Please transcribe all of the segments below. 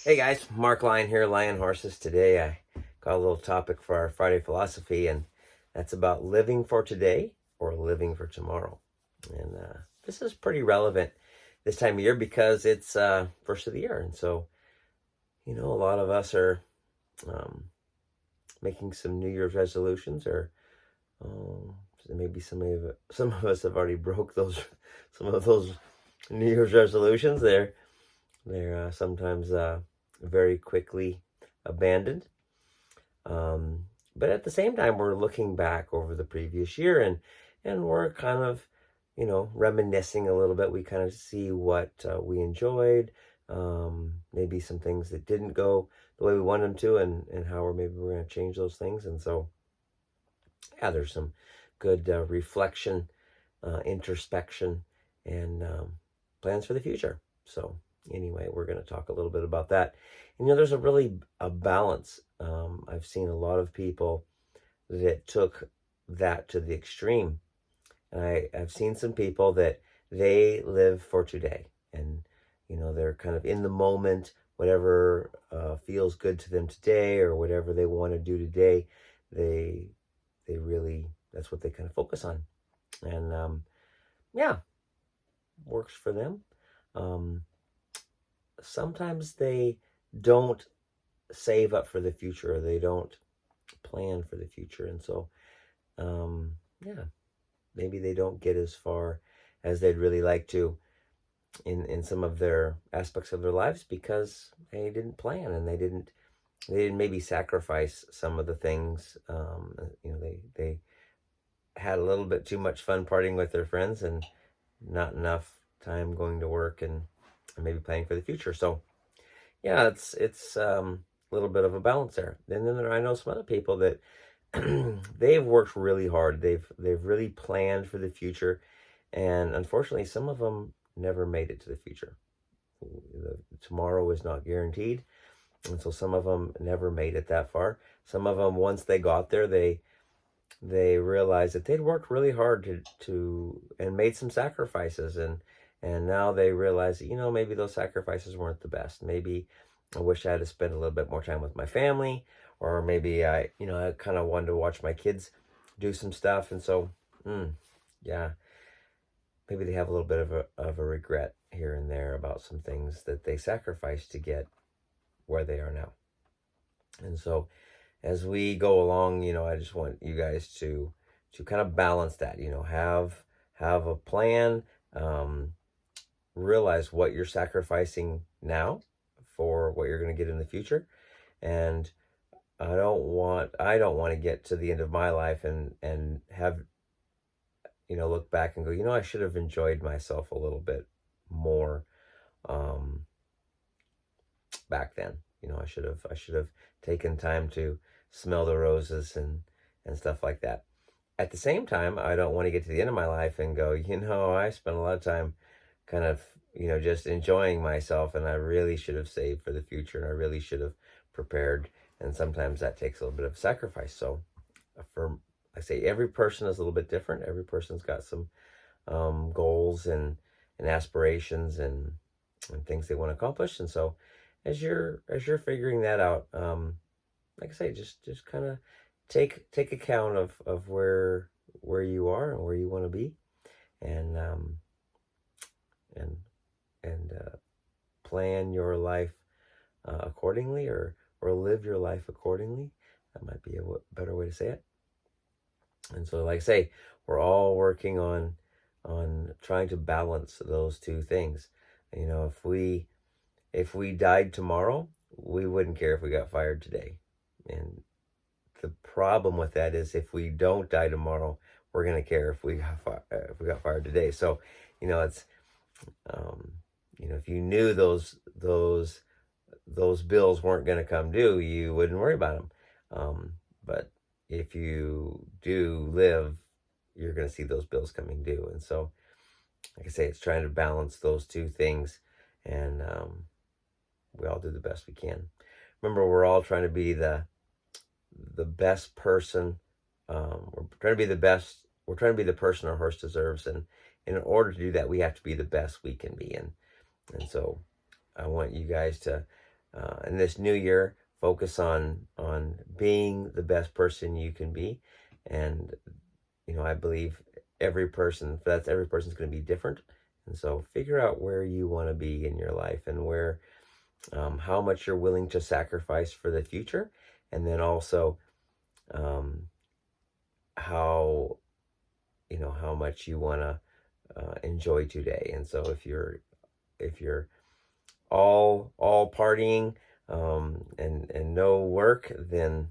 Hey guys, Mark Lyon here, Lion Horses. Today I got a little topic for our Friday philosophy, and that's about living for today or living for tomorrow. And this is pretty relevant this time of year because it's first of the year. And so, a lot of us are um, making some New Year's resolutions, or maybe some of us have already broke some of those New Year's resolutions. They're sometimes very quickly abandoned. But at the same time, we're looking back over the previous year, and we're kind of, reminiscing a little bit. We kind of see what we enjoyed, maybe some things that didn't go the way we wanted them to, and how we're going to change those things. And so, yeah, there's some good reflection, introspection, and plans for the future. So anyway, we're going to talk a little bit about that. And, there's a balance. I've seen a lot of people that took that to the extreme. And I've seen some people that they live for today, and, they're kind of in the moment, whatever feels good to them today, or whatever they want to do today, they really, that's what they kind of focus on. And yeah, works for them. Sometimes they don't save up for the future, or they don't plan for the future. And so, yeah, maybe they don't get as far as they'd really like to in some of their aspects of their lives, because they didn't plan, and they didn't maybe sacrifice some of the things. They had a little bit too much fun partying with their friends, and not enough time going to work and maybe planning for the future. So yeah, it's a little bit of a balance there. And then I know some other people that they've worked really hard. They've really planned for the future, and unfortunately, some of them never made it to the future. Tomorrow is not guaranteed, and so some of them never made it that far. Some of them, once they got there, they realized that they'd worked really hard to and made some sacrifices, and now they realize that, maybe those sacrifices weren't the best. Maybe I wish I had to spend a little bit more time with my family, or maybe I kind of wanted to watch my kids do some stuff. And so, yeah, maybe they have a little bit of a regret here and there about some things that they sacrificed to get where they are now. And so, as we go along, I just want you guys to kind of balance that. Have a plan. Realize what you're sacrificing now for what you're going to get in the future. And I don't want to get to the end of my life and have, look back and go, I should have enjoyed myself a little bit more back then. I should have taken time to smell the roses and stuff like that. At the same time, I don't want to get to the end of my life and go, I spent a lot of time kind of, just enjoying myself, and I really should have saved for the future, and I really should have prepared. And sometimes that takes a little bit of sacrifice. So I say every person is a little bit different. Every person's got some goals and aspirations and things they want to accomplish. And so as you're figuring that out, like I say, just kind of take account of where you are and where you want to be, and plan your life accordingly, or live your life accordingly. That might be a better way to say it. And so, like I say, we're all working on trying to balance those two things. If we died tomorrow, we wouldn't care if we got fired today. And the problem with that is, if we don't die tomorrow, we're going to care if we got fired today. So, it's if you knew those bills weren't going to come due, you wouldn't worry about them. But if you do live, you're going to see those bills coming due. And so, like I say, it's trying to balance those two things, and we all do the best we can. Remember, we're all trying to be the best person. We're trying to be the best. We're trying to be the person our horse deserves, and in order to do that, we have to be the best we can be. And And so I want you guys to, in this new year, focus on being the best person you can be. And, I believe every person's going to be different. And so figure out where you want to be in your life, and where, how much you're willing to sacrifice for the future. And then also, how, how much you want to enjoy today. And so if you're all partying, and no work, then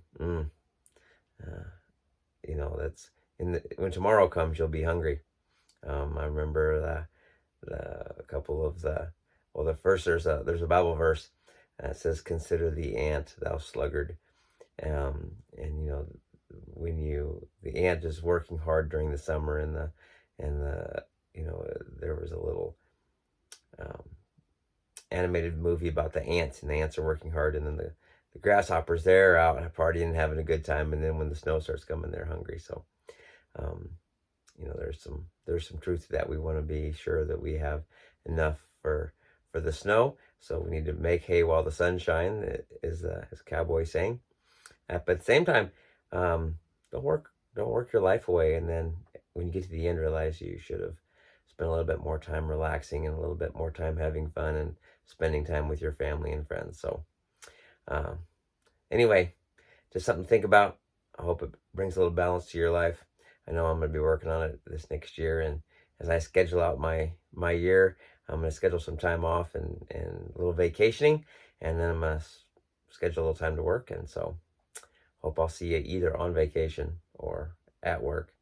that's when tomorrow comes, you'll be hungry. I remember a couple of the first, there's a Bible verse that says, "Consider the ant, thou sluggard." And when the ant is working hard during the summer, and there was a little um, animated movie about the ants, and the ants are working hard, and then the grasshoppers, they're out partying and having a good time, and then when the snow starts coming, they're hungry. So um, there's some truth to that. We want to be sure that we have enough for the snow, so we need to make hay while the sun shines, is cowboy saying. But at the same time, don't work your life away, and then when you get to the end, realize you should have spent a little bit more time relaxing, and a little bit more time having fun, and spending time with your family and friends. So um, anyway, just something to think about. I hope it brings a little balance to your life. I know I'm going to be working on it this next year, and as I schedule out my year, I'm going to schedule some time off, and a little vacationing, and then I'm going to schedule a little time to work. And so hope I'll see you either on vacation or at work,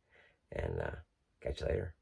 and catch you later.